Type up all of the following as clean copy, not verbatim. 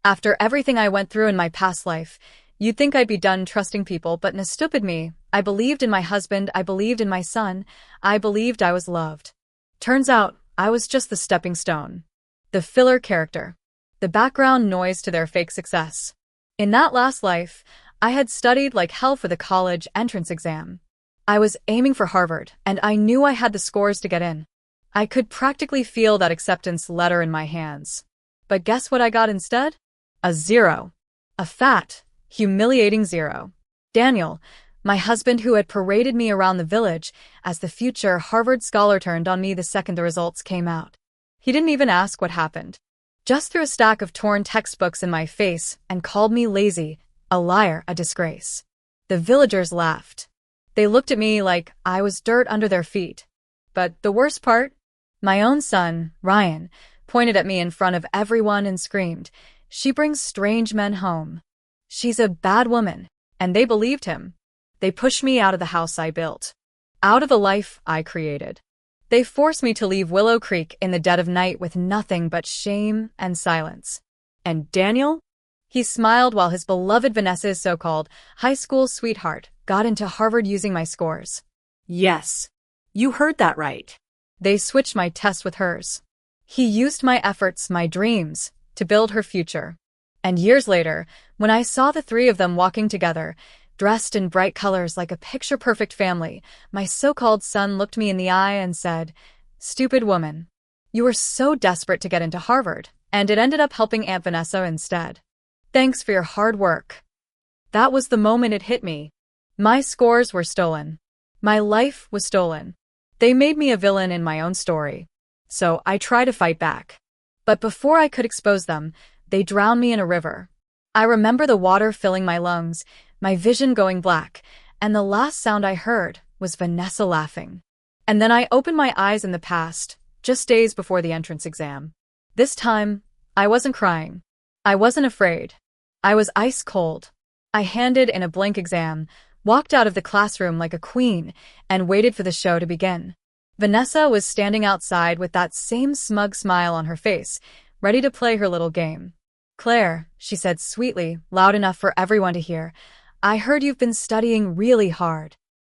After everything I went through in my past life, you'd think I'd be done trusting people, but in a stupid me, I believed in my husband, I believed in my son, I believed I was loved. Turns out, I was just the stepping stone. The filler character. The background noise to their fake success. In that last life, I had studied like hell for the college entrance exam. I was aiming for Harvard, and I knew I had the scores to get in. I could practically feel that acceptance letter in my hands. But guess what I got instead? A 0. A fat, humiliating 0. Daniel, my husband who had paraded me around the village as the future Harvard scholar, turned on me the second the results came out. He didn't even ask what happened. Just threw a stack of torn textbooks in my face and called me lazy, a liar, a disgrace. The villagers laughed. They looked at me like I was dirt under their feet. But the worst part? My own son, Ryan, pointed at me in front of everyone and screamed, "She brings strange men home. She's a bad woman." And they believed him. They pushed me out of the house I built, out of the life I created. They forced me to leave Willow Creek in the dead of night with nothing but shame and silence. And Daniel? He smiled while his beloved Vanessa's so-called high school sweetheart got into Harvard using my scores. Yes, you heard that right. They switched my test with hers. He used my efforts, my dreams, to build her future. And years later, when I saw the three of them walking together, dressed in bright colors like a picture-perfect family, my so-called son looked me in the eye and said, "Stupid woman. You were so desperate to get into Harvard, and it ended up helping Aunt Vanessa instead. Thanks for your hard work." That was the moment it hit me. My scores were stolen. My life was stolen. They made me a villain in my own story. So I tried to fight back. But before I could expose them, they drowned me in a river. I remember the water filling my lungs, my vision going black, and the last sound I heard was Vanessa laughing. And then I opened my eyes in the past, just days before the entrance exam. This time, I wasn't crying. I wasn't afraid. I was ice cold. I handed in a blank exam, walked out of the classroom like a queen, and waited for the show to begin. Vanessa was standing outside with that same smug smile on her face, ready to play her little game. "Claire," she said sweetly, loud enough for everyone to hear, "I heard you've been studying really hard.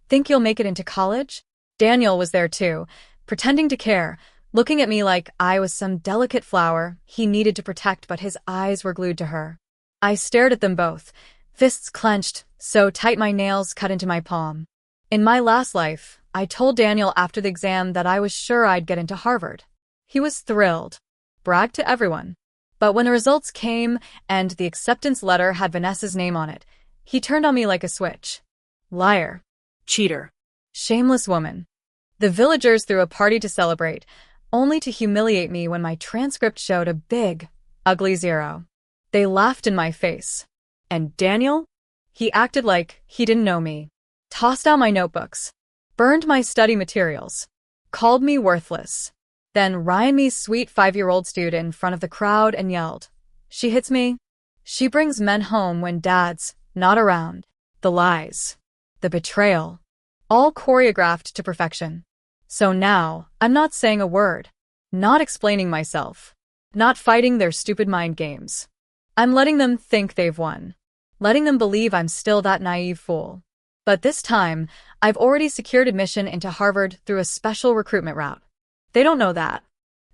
Think you'll make it into college?" Daniel was there too, pretending to care, looking at me like I was some delicate flower he needed to protect, but his eyes were glued to her. I stared at them both, fists clenched, so tight my nails cut into my palm. In my last life, I told Daniel after the exam that I was sure I'd get into Harvard. He was thrilled, bragged to everyone. But when the results came and the acceptance letter had Vanessa's name on it, he turned on me like a switch. Liar. Cheater. Shameless woman. The villagers threw a party to celebrate, only to humiliate me when my transcript showed a big, ugly 0. They laughed in my face. And Daniel? He acted like he didn't know me. Tossed out my notebooks. Burned my study materials. Called me worthless. Then Ryan, me's sweet 5-year-old, stood in front of the crowd and yelled, "She hits me. She brings men home when dad's not around." The lies. The betrayal. All choreographed to perfection. So now, I'm not saying a word. Not explaining myself. Not fighting their stupid mind games. I'm letting them think they've won. Letting them believe I'm still that naive fool. But this time, I've already secured admission into Harvard through a special recruitment route. They don't know that.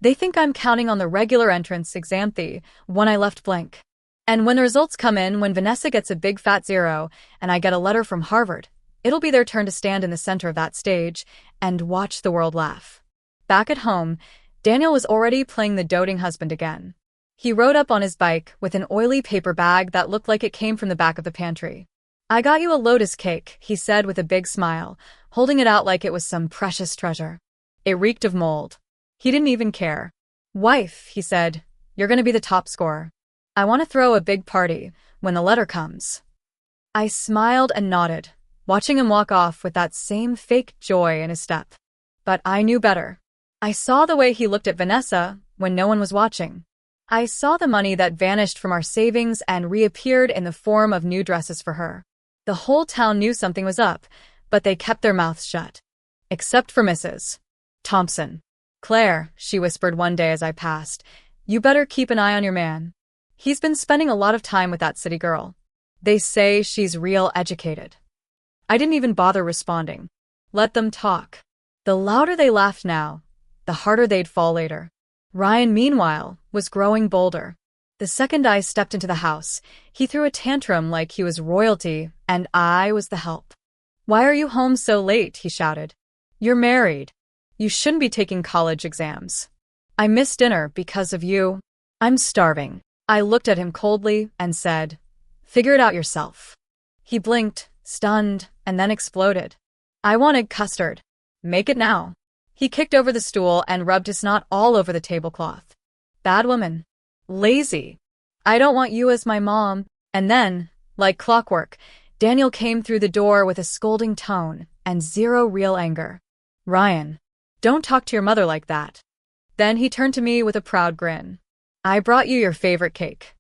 They think I'm counting on the regular entrance exam, the one I left blank. And when the results come in, when Vanessa gets a big fat 0 and I get a letter from Harvard, it'll be their turn to stand in the center of that stage and watch the world laugh. Back at home, Daniel was already playing the doting husband again. He rode up on his bike with an oily paper bag that looked like it came from the back of the pantry. "I got you a lotus cake," he said with a big smile, holding it out like it was some precious treasure. It reeked of mold. He didn't even care. "Wife," he said, "you're going to be the top scorer. I want to throw a big party when the letter comes." I smiled and nodded, watching him walk off with that same fake joy in his step. But I knew better. I saw the way he looked at Vanessa when no one was watching. I saw the money that vanished from our savings and reappeared in the form of new dresses for her. The whole town knew something was up, but they kept their mouths shut. Except for Mrs. Thompson. "Claire," she whispered one day as I passed, "you better keep an eye on your man. He's been spending a lot of time with that city girl. They say she's real educated. I didn't even bother responding. Let them talk. The louder they laughed now, the harder they'd fall later. Ryan, meanwhile, was growing bolder. The second I stepped into the house, he threw a tantrum like he was royalty and I was the help. "Why are you home so late?" he shouted. "You're married. You shouldn't be taking college exams. I missed dinner because of you. I'm starving." I looked at him coldly and said, "Figure it out yourself." He blinked, stunned, and then exploded. "I wanted custard. Make it now." He kicked over the stool and rubbed his snot all over the tablecloth. "Bad woman. Lazy. I don't want you as my mom." And then, like clockwork, Daniel came through the door with a scolding tone and zero real anger. "Ryan, don't talk to your mother like that." Then he turned to me with a proud grin. "I brought you your favorite cake."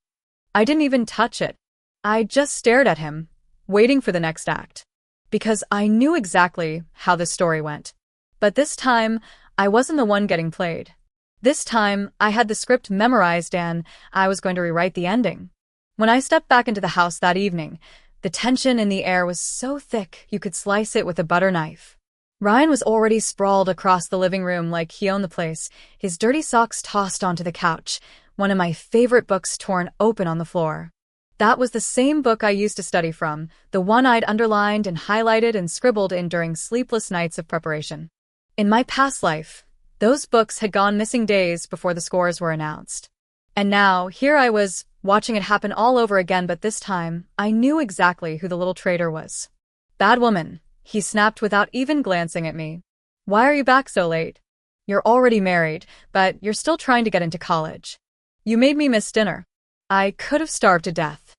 I didn't even touch it. I just stared at him, waiting for the next act. Because I knew exactly how the story went. But this time, I wasn't the one getting played. This time, I had the script memorized and I was going to rewrite the ending. When I stepped back into the house that evening, the tension in the air was so thick you could slice it with a butter knife. Ryan was already sprawled across the living room like he owned the place, his dirty socks tossed onto the couch, one of my favorite books torn open on the floor. That was the same book I used to study from, the one I'd underlined and highlighted and scribbled in during sleepless nights of preparation. In my past life, those books had gone missing days before the scores were announced. And now, here I was, watching it happen all over again, but this time, I knew exactly who the little traitor was. "Bad woman," he snapped without even glancing at me. "Why are you back so late? You're already married, but you're still trying to get into college. You made me miss dinner. I could have starved to death."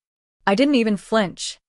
I didn't even flinch.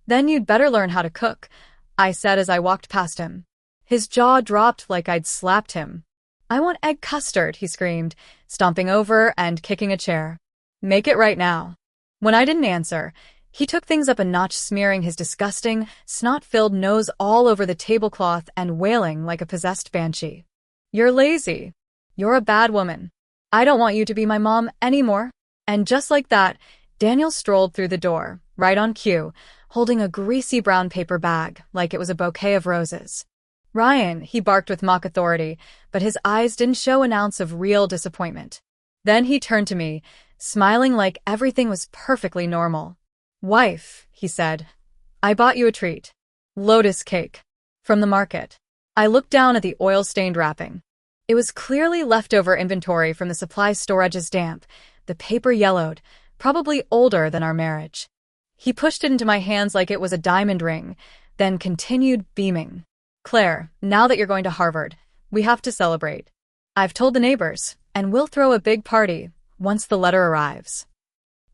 "Then you'd better learn how to cook," I said as I walked past him. His jaw dropped like I'd slapped him. "I want egg custard," he screamed, stomping over and kicking a chair. "Make it right now." When I didn't answer, he took things up a notch, smearing his disgusting, snot-filled nose all over the tablecloth and wailing like a possessed banshee. "You're lazy. You're a bad woman. I don't want you to be my mom anymore." And just like that, Daniel strolled through the door, right on cue, holding a greasy brown paper bag like it was a bouquet of roses. "Ryan," he barked with mock authority, but his eyes didn't show an ounce of real disappointment. Then he turned to me, smiling like everything was perfectly normal. "Wife," he said, "I bought you a treat. Lotus cake. From the market." I looked down at the oil-stained wrapping. It was clearly leftover inventory from the supply store edges damp, the paper yellowed, probably older than our marriage. He pushed it into my hands like it was a diamond ring, then continued beaming. "Claire, now that you're going to Harvard, we have to celebrate. I've told the neighbors, and we'll throw a big party once the letter arrives."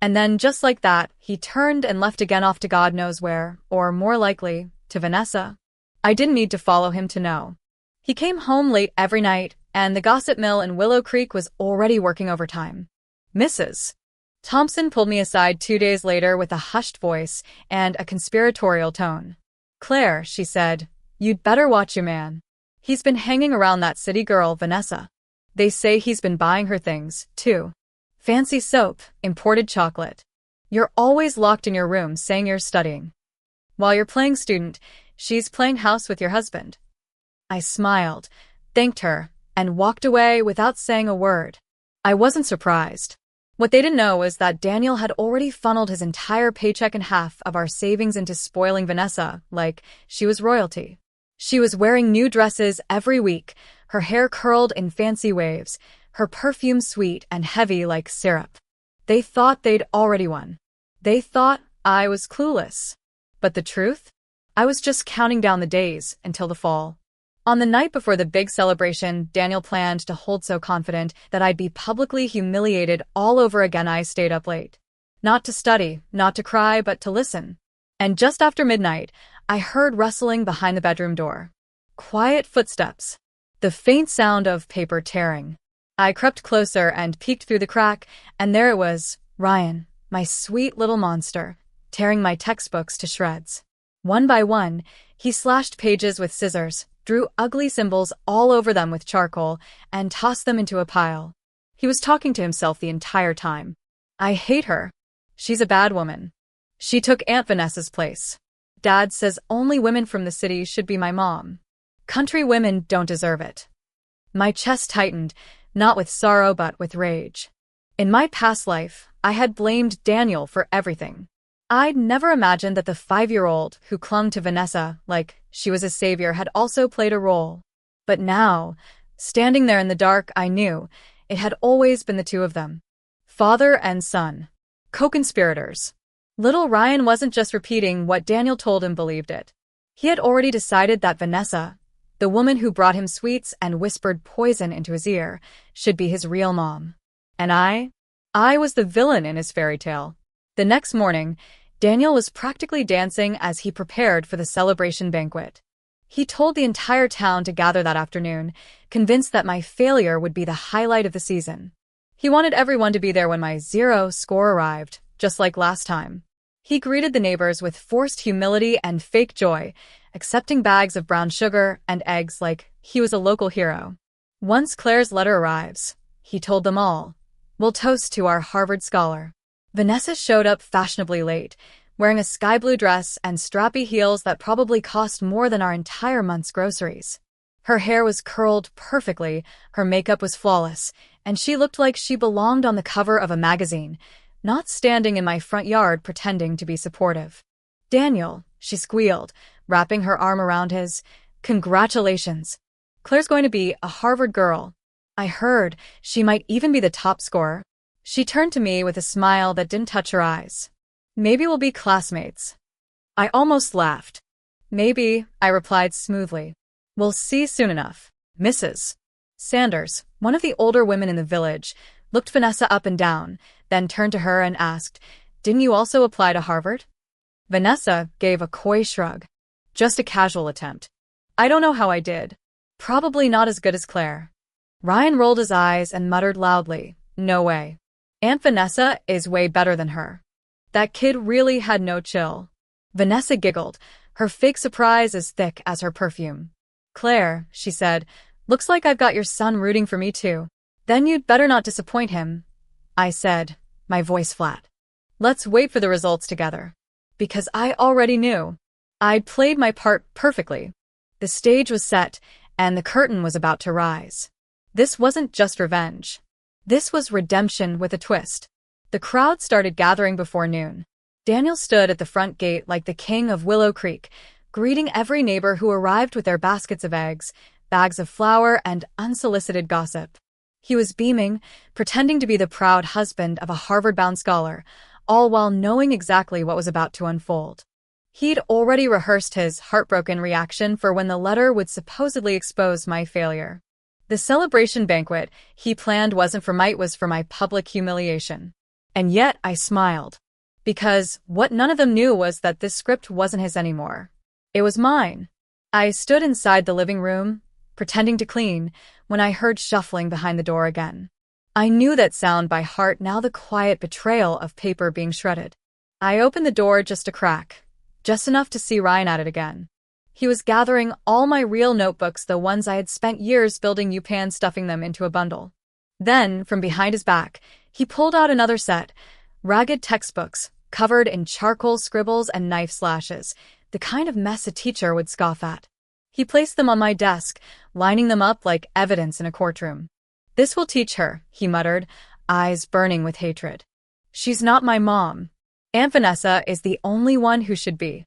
And then, just like that, he turned and left again off to God knows where, or more likely, to Vanessa. I didn't need to follow him to know. He came home late every night, and the gossip mill in Willow Creek was already working overtime. "Mrs. Thompson pulled me aside 2 days later with a hushed voice and a conspiratorial tone. "Claire," she said, "you'd better watch your man. He's been hanging around that city girl, Vanessa. They say he's been buying her things, too. Fancy soap, imported chocolate. You're always locked in your room saying you're studying. While you're playing student, she's playing house with your husband." I smiled, thanked her, and walked away without saying a word. I wasn't surprised. What they didn't know was that Daniel had already funneled his entire paycheck and half of our savings into spoiling Vanessa like she was royalty. She was wearing new dresses every week, her hair curled in fancy waves, her perfume sweet and heavy like syrup. They thought they'd already won. They thought I was clueless. But the truth? I was just counting down the days until the fall. On the night before the big celebration Daniel planned to hold so confident that I'd be publicly humiliated all over again, I stayed up late. Not to study, not to cry, but to listen. And just after midnight, I heard rustling behind the bedroom door. Quiet footsteps. The faint sound of paper tearing. I crept closer and peeked through the crack, and there it was, Ryan, my sweet little monster, tearing my textbooks to shreds. One by one, he slashed pages with scissors, drew ugly symbols all over them with charcoal, and tossed them into a pile. He was talking to himself the entire time. "I hate her. She's a bad woman. She took Aunt Vanessa's place. Dad says only women from the city should be my mom. Country women don't deserve it. My chest tightened, not with sorrow but with rage. In my past life, I had blamed Daniel for everything. I'd never imagined that the 5-year-old who clung to Vanessa like she was a savior had also played a role. But now, standing there in the dark, I knew it had always been the two of them. Father and son. Co-conspirators. Little Ryan wasn't just repeating what Daniel told him, believed it. He had already decided that Vanessa, the woman who brought him sweets and whispered poison into his ear, should be his real mom. And I was the villain in his fairy tale. The next morning, Daniel was practically dancing as he prepared for the celebration banquet. He told the entire town to gather that afternoon, convinced that my failure would be the highlight of the season. He wanted everyone to be there when my 0 score arrived, just like last time. He greeted the neighbors with forced humility and fake joy, accepting bags of brown sugar and eggs like he was a local hero. Once Claire's letter arrives, he told them all, "We'll toast to our Harvard scholar." Vanessa showed up fashionably late, wearing a sky blue dress and strappy heels that probably cost more than our entire month's groceries. Her hair was curled perfectly, her makeup was flawless, and she looked like she belonged on the cover of a magazine, not standing in my front yard pretending to be supportive. "Daniel," she squealed, wrapping her arm around his. "Congratulations. Claire's going to be a Harvard girl. I heard she might even be the top scorer." She turned to me with a smile that didn't touch her eyes. "Maybe we'll be classmates." I almost laughed. "Maybe," I replied smoothly. "We'll see soon enough." Mrs. Sanders, one of the older women in the village, looked Vanessa up and down, then turned to her and asked, "Didn't you also apply to Harvard?" Vanessa gave a coy shrug. "Just a casual attempt. I don't know how I did. Probably not as good as Claire." Ryan rolled his eyes and muttered loudly, "No way. Aunt Vanessa is way better than her. That kid really had no chill." Vanessa giggled, her fake surprise as thick as her perfume. "Claire," she said, "looks like I've got your son rooting for me too." "Then you'd better not disappoint him," I said, my voice flat. "Let's wait for the results together." Because I already knew. I'd played my part perfectly. The stage was set, and the curtain was about to rise. This wasn't just revenge. This was redemption with a twist. The crowd started gathering before noon. Daniel stood at the front gate like the king of Willow Creek, greeting every neighbor who arrived with their baskets of eggs, bags of flour, and unsolicited gossip. He was beaming, pretending to be the proud husband of a Harvard-bound scholar, all while knowing exactly what was about to unfold. He'd already rehearsed his heartbroken reaction for when the letter would supposedly expose my failure. The celebration banquet he planned wasn't for might, was for my public humiliation. And yet I smiled. Because what none of them knew was that this script wasn't his anymore. It was mine. I stood inside the living room, pretending to clean, when I heard shuffling behind the door again. I knew that sound by heart, now the quiet betrayal of paper being shredded. I opened the door just a crack, just enough to see Ryan at it again. He was gathering all my real notebooks, the ones I had spent years building UPenn, stuffing them into a bundle. Then, from behind his back, he pulled out another set, ragged textbooks, covered in charcoal scribbles and knife slashes, the kind of mess a teacher would scoff at. He placed them on my desk, lining them up like evidence in a courtroom. "This will teach her," he muttered, eyes burning with hatred. "She's not my mom. Aunt Vanessa is the only one who should be."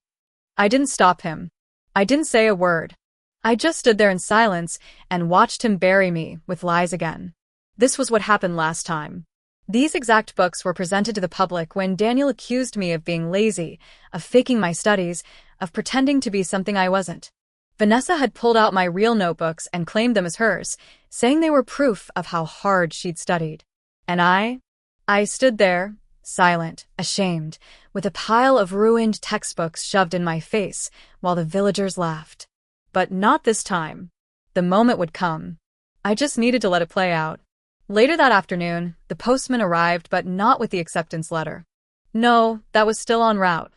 I didn't stop him. I didn't say a word. I just stood there in silence and watched him bury me with lies again. This was what happened last time. These exact books were presented to the public when Daniel accused me of being lazy, of faking my studies, of pretending to be something I wasn't. Vanessa had pulled out my real notebooks and claimed them as hers, saying they were proof of how hard she'd studied. And I stood there, silent, ashamed, with a pile of ruined textbooks shoved in my face, while the villagers laughed. But not this time. The moment would come. I just needed to let it play out. Later that afternoon, the postman arrived, but not with the acceptance letter. No, that was still en route.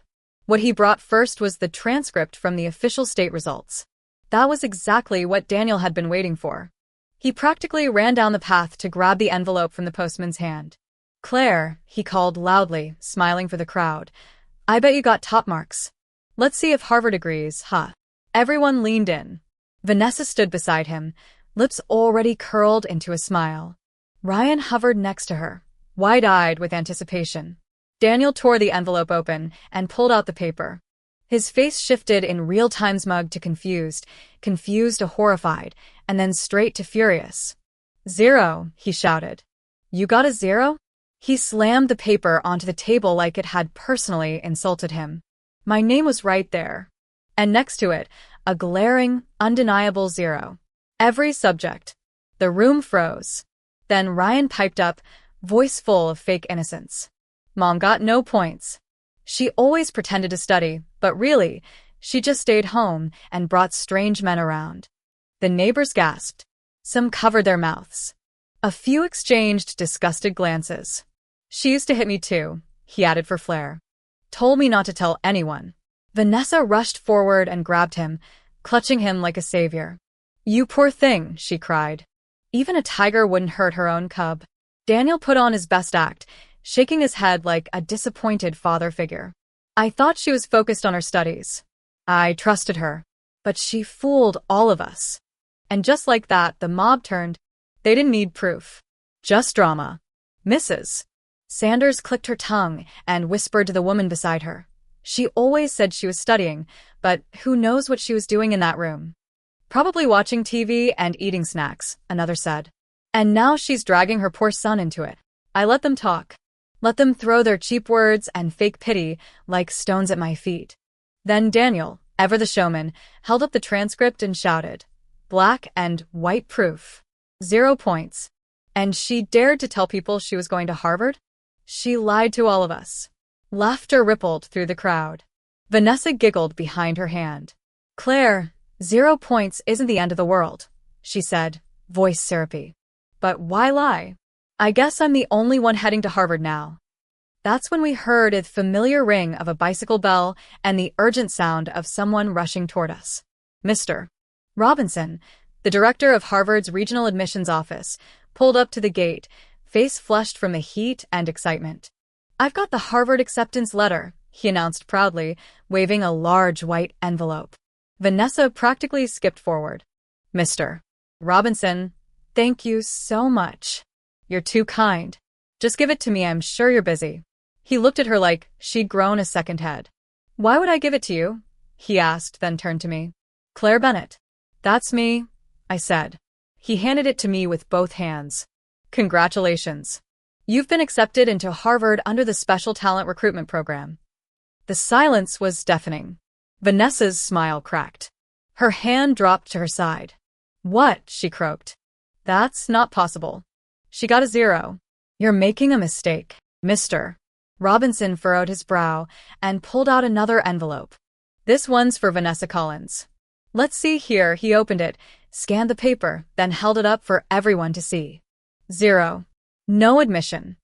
What he brought first was the transcript from the official state results. That was exactly what Daniel had been waiting for. He practically ran down the path to grab the envelope from the postman's hand. Claire, he called loudly, smiling for the crowd. I bet you got top marks. Let's see if Harvard agrees, huh? Everyone leaned in. Vanessa stood beside him, lips already curled into a smile. Ryan hovered next to her, wide-eyed with anticipation. Daniel tore the envelope open and pulled out the paper. His face shifted in real-time smug to confused to horrified, and then straight to furious. 0, he shouted. You got a 0? He slammed the paper onto the table like it had personally insulted him. My name was right there. And next to it, a glaring, undeniable 0. Every subject. The room froze. Then Ryan piped up, voice full of fake innocence. Mom got no points. She always pretended to study, but really, she just stayed home and brought strange men around. The neighbors gasped. Some covered their mouths. A few exchanged disgusted glances. She used to hit me too, he added for flair. Told me not to tell anyone. Vanessa rushed forward and grabbed him, clutching him like a savior. You poor thing, she cried. Even a tiger wouldn't hurt her own cub. Daniel put on his best act, shaking his head like a disappointed father figure. I thought she was focused on her studies. I trusted her. But she fooled all of us. And just like that, the mob turned. They didn't need proof. Just drama. Mrs. Sanders clicked her tongue and whispered to the woman beside her. She always said she was studying, but who knows what she was doing in that room. Probably watching TV and eating snacks, another said. And now she's dragging her poor son into it. I let them talk. Let them throw their cheap words and fake pity like stones at my feet. Then Daniel, ever the showman, held up the transcript and shouted, black and white proof. 0 points. And she dared to tell people she was going to Harvard? She lied to all of us. Laughter rippled through the crowd. Vanessa giggled behind her hand. Claire, 0 points isn't the end of the world, she said, voice syrupy. But why lie? I guess I'm the only one heading to Harvard now. That's when we heard a familiar ring of a bicycle bell and the urgent sound of someone rushing toward us. Mr. Robinson, the director of Harvard's regional admissions office, pulled up to the gate, face flushed from the heat and excitement. I've got the Harvard acceptance letter, he announced proudly, waving a large white envelope. Vanessa practically skipped forward. Mr. Robinson, thank you so much. You're too kind. Just give it to me, I'm sure you're busy. He looked at her like she'd grown a second head. Why would I give it to you? He asked, then turned to me. Claire Bennett. That's me, I said. He handed it to me with both hands. Congratulations. You've been accepted into Harvard under the Special Talent Recruitment Program. The silence was deafening. Vanessa's smile cracked. Her hand dropped to her side. What? She croaked. That's not possible. She got a 0. You're making a mistake, Mr. Robinson furrowed his brow and pulled out another envelope. This one's for Vanessa Collins. Let's see here. He opened it, scanned the paper, then held it up for everyone to see. 0. No admission.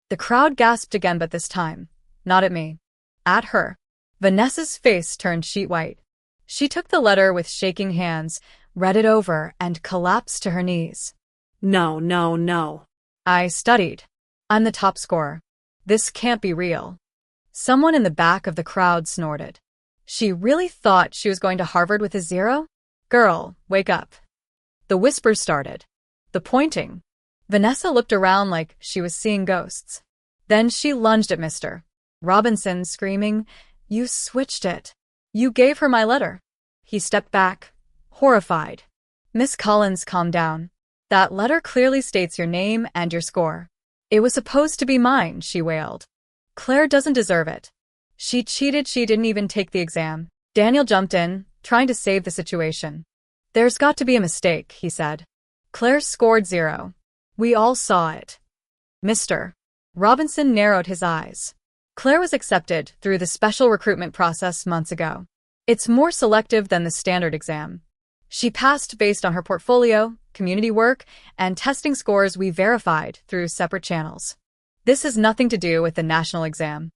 The crowd gasped again, but this time, not at me. At her. Vanessa's face turned sheet white. She took the letter with shaking hands, read it over, and collapsed to her knees. No, no, no. I studied. I'm the top scorer. This can't be real. Someone in the back of the crowd snorted. She really thought she was going to Harvard with a 0? Girl, wake up. The whispers started. The pointing. Vanessa looked around like she was seeing ghosts. Then she lunged at Mr. Robinson, screaming, You switched it. You gave her my letter. He stepped back, horrified. Miss Collins, calm down. That letter clearly states your name and your score. It was supposed to be mine, she wailed. Claire doesn't deserve it. She cheated, she didn't even take the exam. Daniel jumped in, trying to save the situation. There's got to be a mistake, he said. Claire scored 0. We all saw it. Mr. Robinson narrowed his eyes. Claire was accepted through the special recruitment process months ago. It's more selective than the standard exam. She passed based on her portfolio, community work, and testing scores we verified through separate channels. This has nothing to do with the national exam.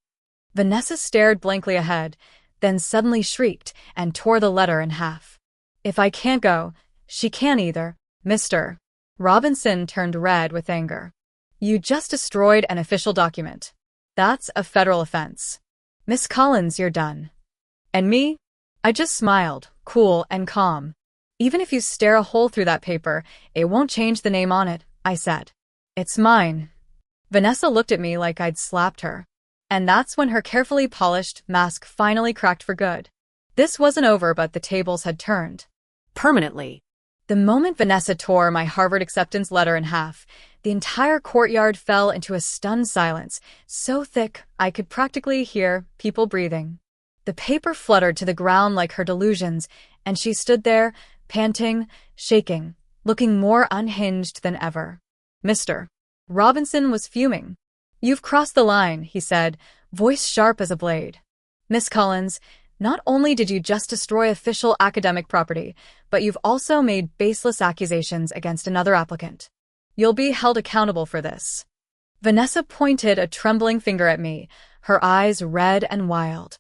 Vanessa stared blankly ahead, then suddenly shrieked and tore the letter in half. If I can't go, she can't either, Mr. Robinson turned red with anger. You just destroyed an official document. That's a federal offense. Miss Collins, you're done. And me? I just smiled, cool and calm. Even if you stare a hole through that paper, it won't change the name on it, I said. It's mine. Vanessa looked at me like I'd slapped her. And that's when her carefully polished mask finally cracked for good. This wasn't over, but the tables had turned. Permanently. The moment Vanessa tore my Harvard acceptance letter in half, the entire courtyard fell into a stunned silence, so thick I could practically hear people breathing. The paper fluttered to the ground like her delusions, and she stood there, panting, shaking, looking more unhinged than ever. Mr. Robinson was fuming. You've crossed the line, he said, voice sharp as a blade. Miss Collins, not only did you just destroy official academic property, but you've also made baseless accusations against another applicant. You'll be held accountable for this. Vanessa pointed a trembling finger at me, her eyes red and wild.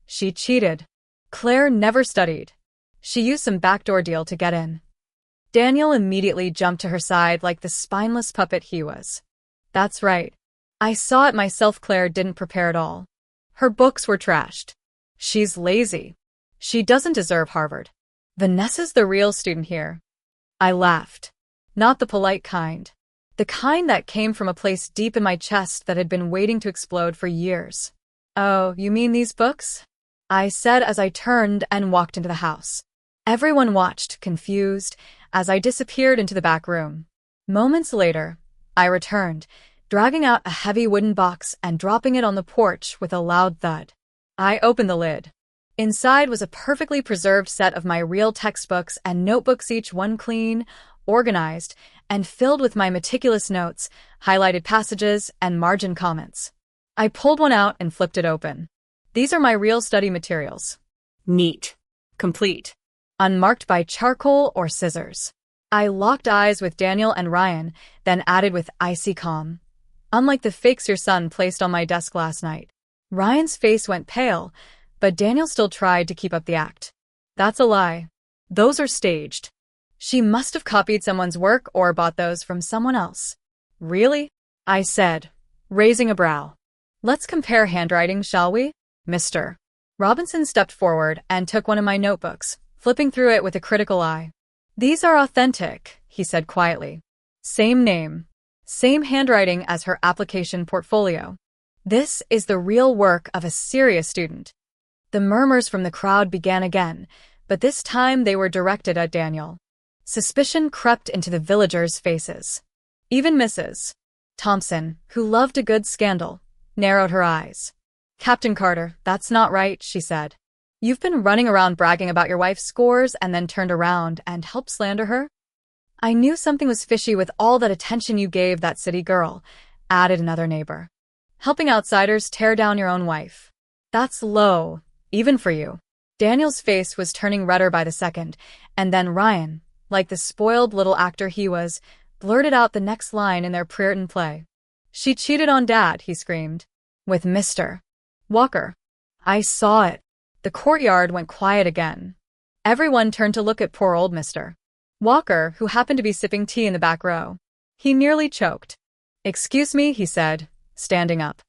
She cheated. Claire never studied. She used some backdoor deal to get in. Daniel immediately jumped to her side like the spineless puppet he was. That's right. I saw it myself. Claire didn't prepare at all. Her books were trashed. She's lazy. She doesn't deserve Harvard. Vanessa's the real student here. I laughed. Not the polite kind. The kind that came from a place deep in my chest that had been waiting to explode for years. Oh, you mean these books? I said as I turned and walked into the house. Everyone watched, confused, as I disappeared into the back room. Moments later, I returned, dragging out a heavy wooden box and dropping it on the porch with a loud thud. I opened the lid. Inside was a perfectly preserved set of my real textbooks and notebooks, each one clean, organized, and filled with my meticulous notes, highlighted passages, and margin comments. I pulled one out and flipped it open. These are my real study materials. Neat. Complete. Unmarked by charcoal or scissors. I locked eyes with Daniel and Ryan, then added with icy calm. Unlike the fakes your son placed on my desk last night. Ryan's face went pale, but Daniel still tried to keep up the act. That's a lie. Those are staged. She must have copied someone's work or bought those from someone else. Really? I said, raising a brow. Let's compare handwriting, shall we? Mr. Robinson stepped forward and took one of my notebooks, flipping through it with a critical eye. These are authentic, he said quietly. Same name. Same handwriting as her application portfolio. This is the real work of a serious student. The murmurs from the crowd began again, but this time they were directed at Daniel. Suspicion crept into the villagers' faces. Even Mrs. Thompson, who loved a good scandal, narrowed her eyes. Captain Carter, that's not right, she said. You've been running around bragging about your wife's scores and then turned around and helped slander her? I knew something was fishy with all that attention you gave that city girl, added another neighbor. Helping outsiders tear down your own wife. That's low, even for you. Daniel's face was turning redder by the second, and then Ryan, like the spoiled little actor he was, blurted out the next line in their Puritan play. She cheated on Dad, he screamed. With Mr. Walker. I saw it. The courtyard went quiet again. Everyone turned to look at poor old Mr. Walker, who happened to be sipping tea in the back row. He nearly choked. Excuse me, he said, standing up.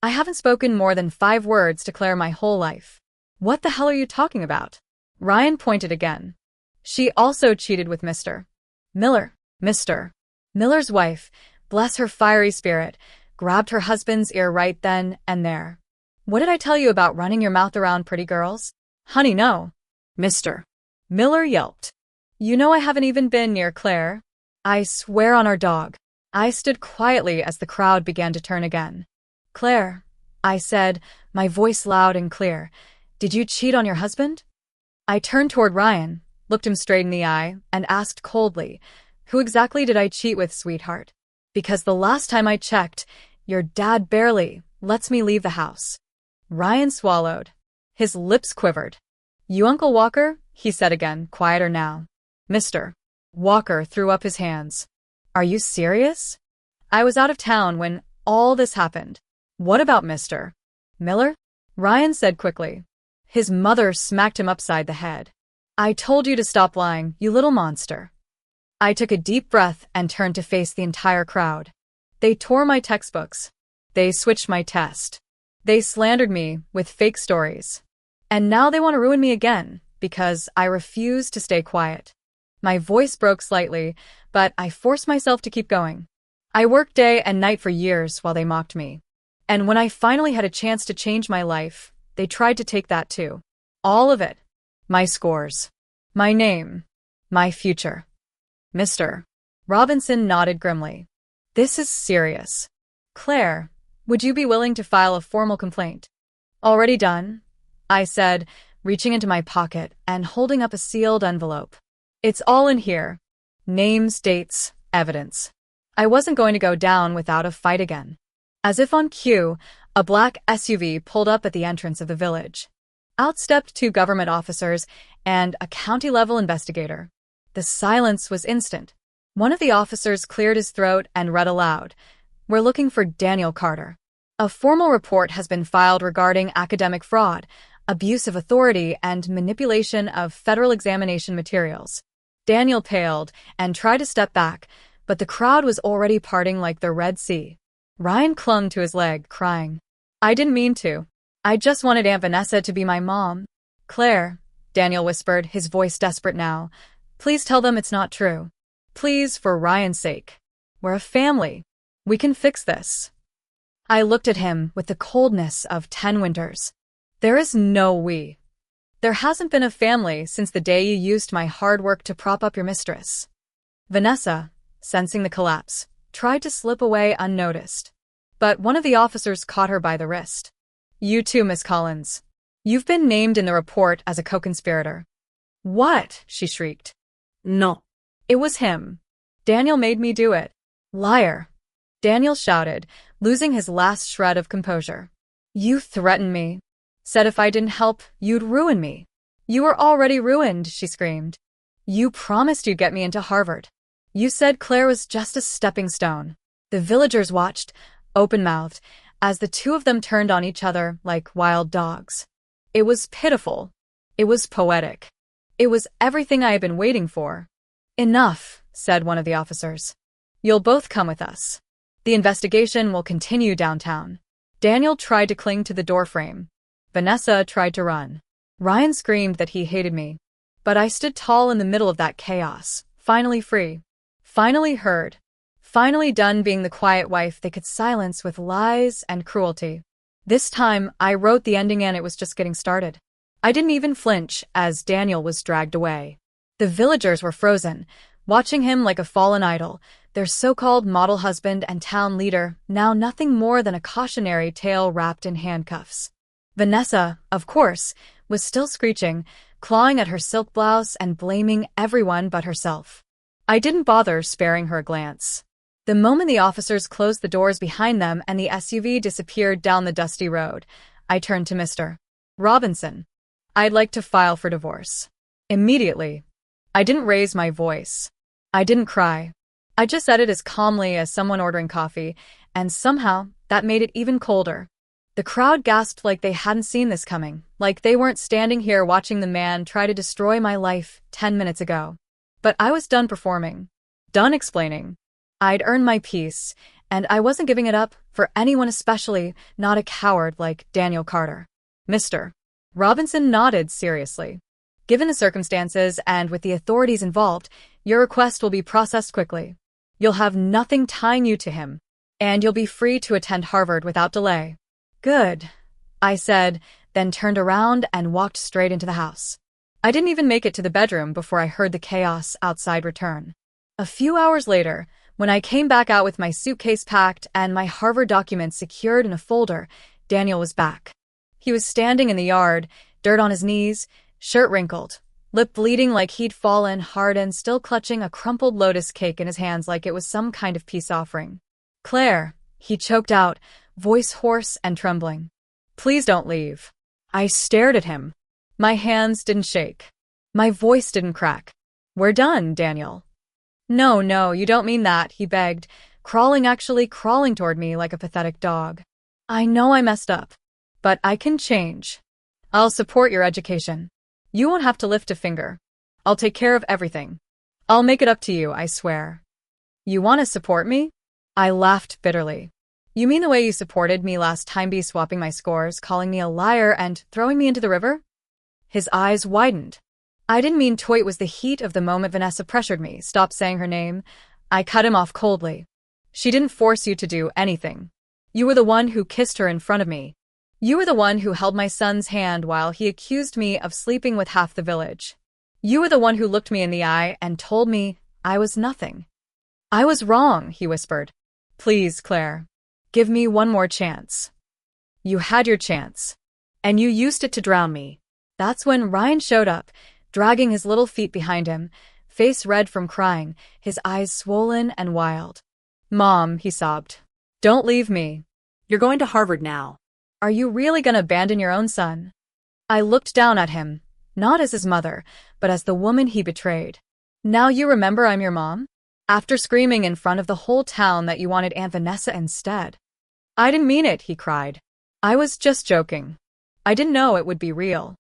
I haven't spoken more than 5 words to Claire my whole life. What the hell are you talking about? Ryan pointed again. She also cheated with Mr. Miller. Mr. Miller's wife, bless her fiery spirit, grabbed her husband's ear right then and there. What did I tell you about running your mouth around pretty girls? Honey, no. Mr. Miller yelped. You know I haven't even been near Claire. I swear on our dog. I stood quietly as the crowd began to turn again. Claire, I said, my voice loud and clear, did you cheat on your husband? I turned toward Ryan, looked him straight in the eye, and asked coldly, who exactly did I cheat with, sweetheart? Because the last time I checked, your dad barely lets me leave the house. Ryan swallowed. His lips quivered. You, Uncle Walker? He said again, quieter now. Mr. Walker threw up his hands. Are you serious? I was out of town when all this happened. What about Mr. Miller? Ryan said quickly. His mother smacked him upside the head. I told you to stop lying, you little monster. I took a deep breath and turned to face the entire crowd. They tore my textbooks. They switched my test. They slandered me with fake stories. And now they want to ruin me again because I refuse to stay quiet. My voice broke slightly, but I forced myself to keep going. I worked day and night for years while they mocked me. And when I finally had a chance to change my life, they tried to take that too. All of it. My scores. My name. My future. Mr. Robinson nodded grimly. This is serious. Claire, would you be willing to file a formal complaint? Already done, I said, reaching into my pocket and holding up a sealed envelope. It's all in here. Names, dates, evidence. I wasn't going to go down without a fight again. As if on cue, a black SUV pulled up at the entrance of the village. Out stepped 2 government officers and a county-level investigator. The silence was instant. One of the officers cleared his throat and read aloud, "We're looking for Daniel Carter. A formal report has been filed regarding academic fraud, abuse of authority, and manipulation of federal examination materials." Daniel paled and tried to step back, but the crowd was already parting like the Red Sea. Ryan clung to his leg, crying, "I didn't mean to. I just wanted Aunt Vanessa to be my mom." "Claire," Daniel whispered, his voice desperate now, "please tell them it's not true. Please, for Ryan's sake. We're a family. We can fix this." I looked at him with the coldness of 10 winters. There is no we. There hasn't been a family since the day you used my hard work to prop up your mistress. Vanessa, sensing the collapse, tried to slip away unnoticed. But one of the officers caught her by the wrist. "You too, Miss Collins. You've been named in the report as a co-conspirator." "What?" she shrieked. No. "It was him. Daniel made me do it." "Liar!" Daniel shouted, losing his last shred of composure. "You threatened me. Said if I didn't help, you'd ruin me." "You were already ruined," she screamed. "You promised you'd get me into Harvard. You said Claire was just a stepping stone." The villagers watched, open-mouthed, as the 2 of them turned on each other like wild dogs. It was pitiful. It was poetic. It was everything I had been waiting for. "Enough," said one of the officers. "You'll both come with us. The investigation will continue downtown." Daniel tried to cling to the doorframe. Vanessa tried to run. Ryan screamed that he hated me. But I stood tall in the middle of that chaos, finally free. Finally heard. Finally done being the quiet wife they could silence with lies and cruelty. This time, I wrote the ending and it was just getting started. I didn't even flinch as Daniel was dragged away. The villagers were frozen, watching him like a fallen idol, their so-called model husband and town leader now nothing more than a cautionary tale wrapped in handcuffs. Vanessa, of course, was still screeching, clawing at her silk blouse and blaming everyone but herself. I didn't bother sparing her a glance. The moment the officers closed the doors behind them and the SUV disappeared down the dusty road, I turned to Mr. Robinson. "I'd like to file for divorce. Immediately." I didn't raise my voice. I didn't cry. I just said it as calmly as someone ordering coffee, and somehow that made it even colder. The crowd gasped like they hadn't seen this coming, like they weren't standing here watching the man try to destroy my life 10 minutes ago. But I was done performing. Done explaining. I'd earned my peace, and I wasn't giving it up for anyone, especially not a coward like Daniel Carter. "Mr. Robinson nodded seriously. "Given the circumstances and with the authorities involved, your request will be processed quickly. You'll have nothing tying you to him, and you'll be free to attend Harvard without delay." "Good," I said, then turned around and walked straight into the house. I didn't even make it to the bedroom before I heard the chaos outside return. A few hours later, when I came back out with my suitcase packed and my Harvard documents secured in a folder, Daniel was back. He was standing in the yard, dirt on his knees, shirt wrinkled, lip bleeding like he'd fallen hard and still clutching a crumpled lotus cake in his hands like it was some kind of peace offering. "Claire," he choked out, voice hoarse and trembling. "Please don't leave." I stared at him. My hands didn't shake. My voice didn't crack. "We're done, Daniel." No, you don't mean that," he begged, actually crawling toward me like a pathetic dog. "I know I messed up, but I can change. I'll support your education. You won't have to lift a finger. I'll take care of everything. I'll make it up to you, I swear." "You want to support me?" I laughed bitterly. You mean the way you supported me last time by swapping my scores, calling me a liar, and throwing me into the river? His eyes widened. I didn't mean to. It was the heat of the moment. Vanessa pressured me. Stop saying her name. I cut him off coldly. She didn't force you to do anything. You were the one who kissed her in front of me. You were the one who held my son's hand while he accused me of sleeping with half the village. You were the one who looked me in the eye and told me I was nothing. I was wrong, he whispered. Please, Claire. Give me one more chance. You had your chance. And you used it to drown me. That's when Ryan showed up, dragging his little feet behind him, face red from crying, his eyes swollen and wild. Mom, he sobbed. Don't leave me. You're going to Harvard now. Are you really gonna abandon your own son? I looked down at him, not as his mother, but as the woman he betrayed. Now you remember I'm your mom? After screaming in front of the whole town that you wanted Aunt Vanessa instead. I didn't mean it, he cried. I was just joking. I didn't know it would be real.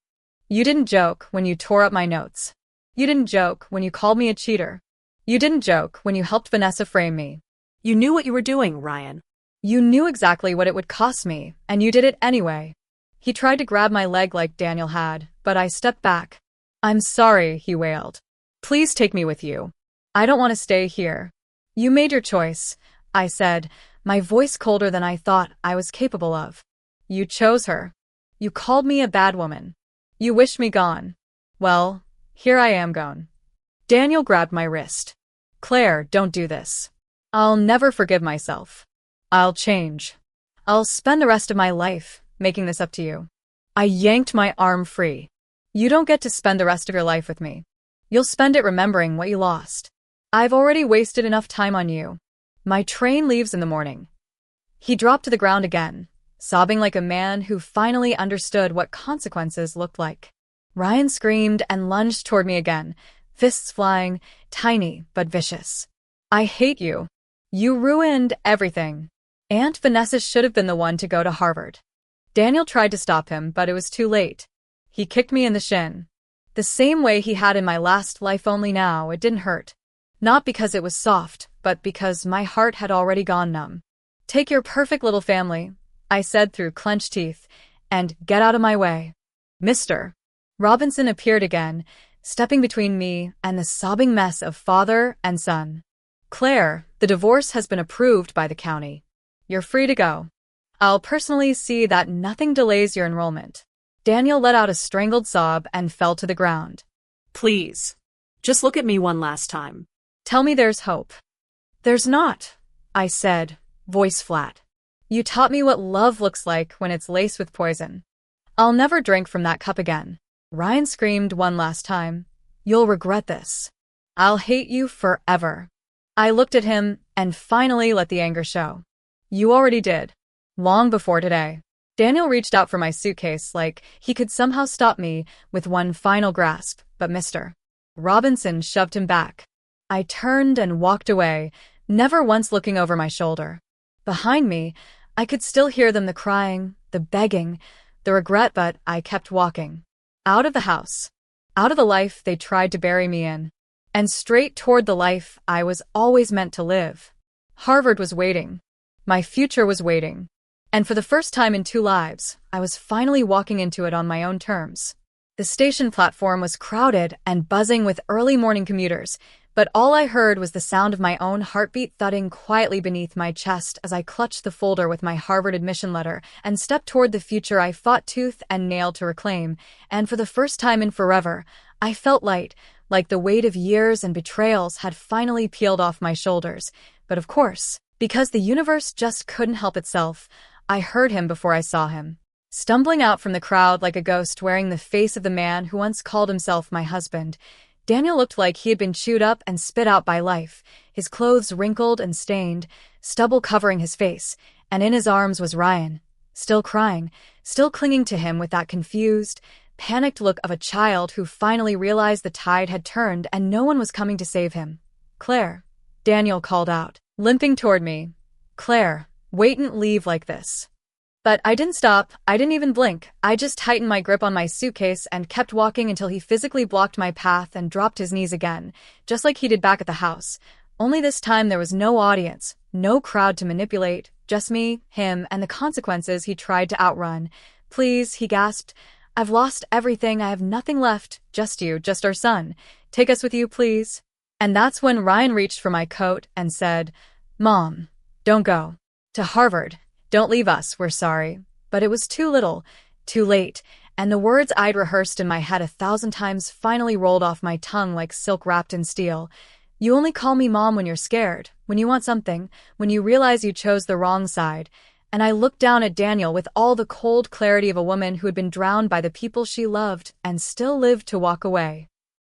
You didn't joke when you tore up my notes. You didn't joke when you called me a cheater. You didn't joke when you helped Vanessa frame me. You knew what you were doing, Ryan. You knew exactly what it would cost me, and you did it anyway. He tried to grab my leg like Daniel had, but I stepped back. I'm sorry, he wailed. Please take me with you. I don't want to stay here. You made your choice, I said, my voice colder than I thought I was capable of. You chose her. You called me a bad woman. You wished me gone. Well, here I am gone. Daniel grabbed my wrist. Claire, don't do this. I'll never forgive myself. I'll change. I'll spend the rest of my life making this up to you. I yanked my arm free. You don't get to spend the rest of your life with me. You'll spend it remembering what you lost. I've already wasted enough time on you. My train leaves in the morning. He dropped to the ground again, sobbing like a man who finally understood what consequences looked like. Ryan screamed and lunged toward me again, fists flying, tiny but vicious. I hate you. You ruined everything. Aunt Vanessa should have been the one to go to Harvard. Daniel tried to stop him, but it was too late. He kicked me in the shin. The same way he had in my last life, only now it didn't hurt. Not because it was soft, but because my heart had already gone numb. Take your perfect little family, I said through clenched teeth, and get out of my way. Mr. Robinson appeared again, stepping between me and the sobbing mess of father and son. Claire, the divorce has been approved by the county. You're free to go. I'll personally see that nothing delays your enrollment. Daniel let out a strangled sob and fell to the ground. Please. Just look at me one last time. Tell me there's hope. There's not, I said, voice flat. You taught me what love looks like when it's laced with poison. I'll never drink from that cup again. Ryan screamed one last time. You'll regret this. I'll hate you forever. I looked at him and finally let the anger show. You already did. Long before today. Daniel reached out for my suitcase like he could somehow stop me with one final grasp, but Mr. Robinson shoved him back. I turned and walked away, never once looking over my shoulder. Behind me, I could still hear them, the crying, the begging, the regret, but I kept walking. Out of the house. Out of the life they tried to bury me in. And straight toward the life I was always meant to live. Harvard was waiting. My future was waiting. And for the first time in 2 lives, I was finally walking into it on my own terms. The station platform was crowded and buzzing with early morning commuters, but all I heard was the sound of my own heartbeat thudding quietly beneath my chest as I clutched the folder with my Harvard admission letter and stepped toward the future I fought tooth and nail to reclaim. And for the first time in forever, I felt light, like the weight of years and betrayals had finally peeled off my shoulders. But of course, because the universe just couldn't help itself, I heard him before I saw him. Stumbling out from the crowd like a ghost wearing the face of the man who once called himself my husband, Daniel looked like he had been chewed up and spit out by life, his clothes wrinkled and stained, stubble covering his face, and in his arms was Ryan, still crying, still clinging to him with that confused, panicked look of a child who finally realized the tide had turned and no one was coming to save him. Claire, Daniel called out, limping toward me. Claire, wait and leave like this. But I didn't stop, I didn't even blink, I just tightened my grip on my suitcase and kept walking until he physically blocked my path and dropped his knees again, just like he did back at the house. Only this time there was no audience, no crowd to manipulate, just me, him, and the consequences he tried to outrun. "Please," he gasped. "I've lost everything. I have nothing left. Just you, just our son. Take us with you, please." And that's when Ryan reached for my coat and said, "Mom, don't go. To Harvard. Don't leave us, we're sorry." But it was too little, too late, and the words I'd rehearsed in my head 1,000 times finally rolled off my tongue like silk wrapped in steel. "You only call me Mom when you're scared, when you want something, when you realize you chose the wrong side." And I looked down at Daniel with all the cold clarity of a woman who had been drowned by the people she loved and still lived to walk away.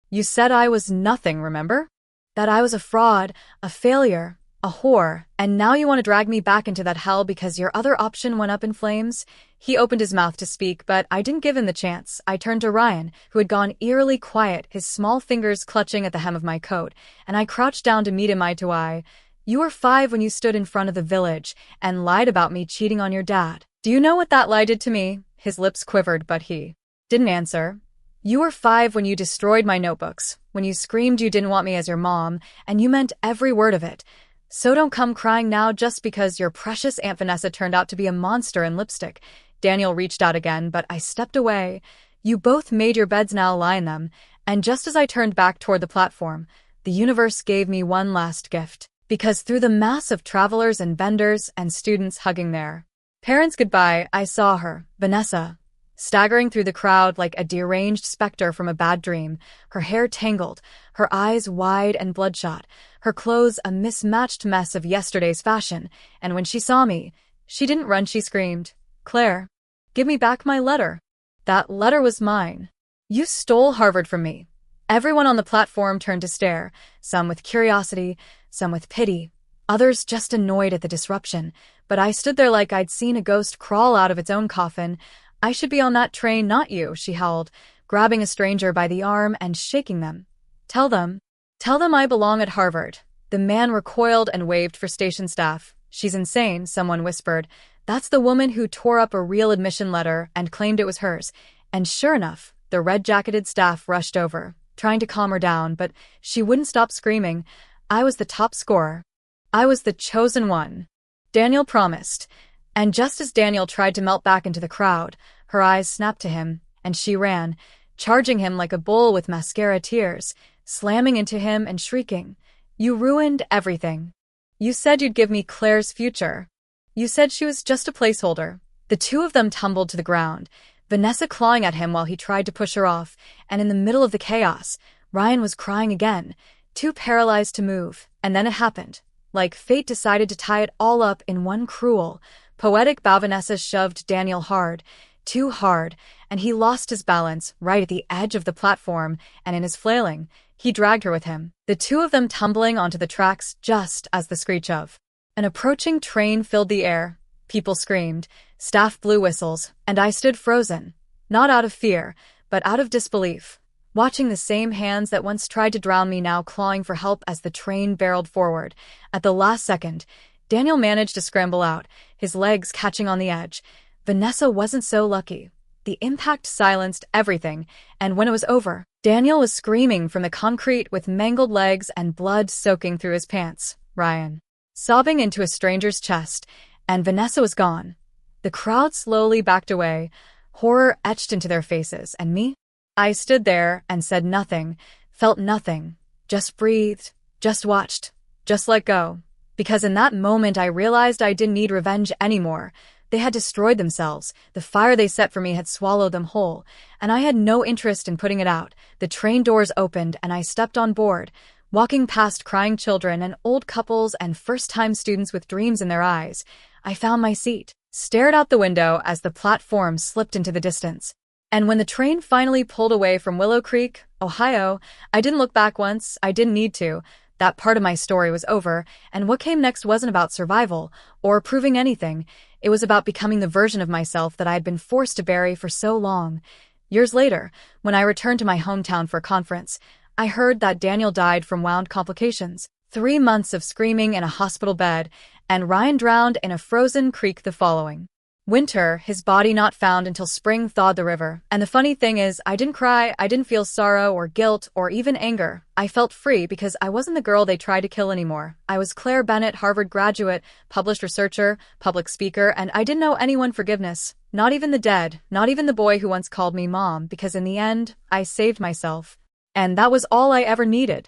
"You said I was nothing, remember? That I was a fraud, a failure, a whore, and now you want to drag me back into that hell because your other option went up in flames?" He opened his mouth to speak, but I didn't give him the chance. I turned to Ryan, who had gone eerily quiet, his small fingers clutching at the hem of my coat, and I crouched down to meet him eye to eye. "You were 5 when you stood in front of the village and lied about me cheating on your dad. Do you know what that lie did to me?" His lips quivered, but he didn't answer. "You were 5 when you destroyed my notebooks, when you screamed you didn't want me as your mom, and you meant every word of it. So don't come crying now just because your precious Aunt Vanessa turned out to be a monster in lipstick." Daniel reached out again, but I stepped away. "You both made your beds, now lie in them." And just as I turned back toward the platform, the universe gave me one last gift. Because through the mass of travelers and vendors and students hugging their parents goodbye, I saw her, Vanessa, staggering through the crowd like a deranged specter from a bad dream, her hair tangled, her eyes wide and bloodshot, her clothes a mismatched mess of yesterday's fashion. And when she saw me, she didn't run, she screamed, "Claire, give me back my letter. That letter was mine. You stole Harvard from me." Everyone on the platform turned to stare, some with curiosity, some with pity, others just annoyed at the disruption. But I stood there like I'd seen a ghost crawl out of its own coffin. "I should be on that train, not you," she howled, grabbing a stranger by the arm and shaking them. Tell them I belong at Harvard." The man recoiled and waved for station staff. "She's insane," someone whispered. "That's the woman who tore up a real admission letter and claimed it was hers." And sure enough, the red-jacketed staff rushed over, trying to calm her down, but she wouldn't stop screaming. I was the top scorer. I was the chosen one. Daniel promised. And just as Daniel tried to melt back into the crowd, her eyes snapped to him, and she ran, charging him like a bull with mascara tears, slamming into him and shrieking, "You ruined everything. You said you'd give me Claire's future. You said she was just a placeholder." The two of them tumbled to the ground, Vanessa clawing at him while he tried to push her off, and in the middle of the chaos, Ryan was crying again, too paralyzed to move. And then it happened. Like fate decided to tie it all up in one cruel, poetic bow. Vanessa shoved Daniel hard, too hard, and he lost his balance right at the edge of the platform, and in his flailing, he dragged her with him, the two of them tumbling onto the tracks just as the screech of an approaching train filled the air. People screamed, staff blew whistles, and I stood frozen, not out of fear, but out of disbelief, watching the same hands that once tried to drown me now clawing for help as the train barreled forward. At the last second, Daniel managed to scramble out, his legs catching on the edge. Vanessa wasn't so lucky. The impact silenced everything, and when it was over, Daniel was screaming from the concrete with mangled legs and blood soaking through his pants. Ryan, sobbing into a stranger's chest, and Vanessa was gone. The crowd slowly backed away, horror etched into their faces, and me? I stood there and said nothing, felt nothing, just breathed, just watched, just let go. Because in that moment I realized I didn't need revenge anymore. They had destroyed themselves, the fire they set for me had swallowed them whole, and I had no interest in putting it out. The train doors opened and I stepped on board, walking past crying children and old couples and first-time students with dreams in their eyes. I found my seat, stared out the window as the platform slipped into the distance. And when the train finally pulled away from Willow Creek, Ohio, I didn't look back once. I didn't need to. That part of my story was over, and what came next wasn't about survival or proving anything. It was about becoming the version of myself that I had been forced to bury for so long. Years later, when I returned to my hometown for a conference, I heard that Daniel died from wound complications, 3 months of screaming in a hospital bed, and Ryan drowned in a frozen creek the following Winter, his body not found until spring thawed the river. And the funny thing is, I didn't cry, I didn't feel sorrow or guilt or even anger. I felt free because I wasn't the girl they tried to kill anymore. I was Claire Bennett, Harvard graduate, published researcher, public speaker, and I didn't owe anyone forgiveness. Not even the dead, not even the boy who once called me mom, because in the end, I saved myself. And that was all I ever needed.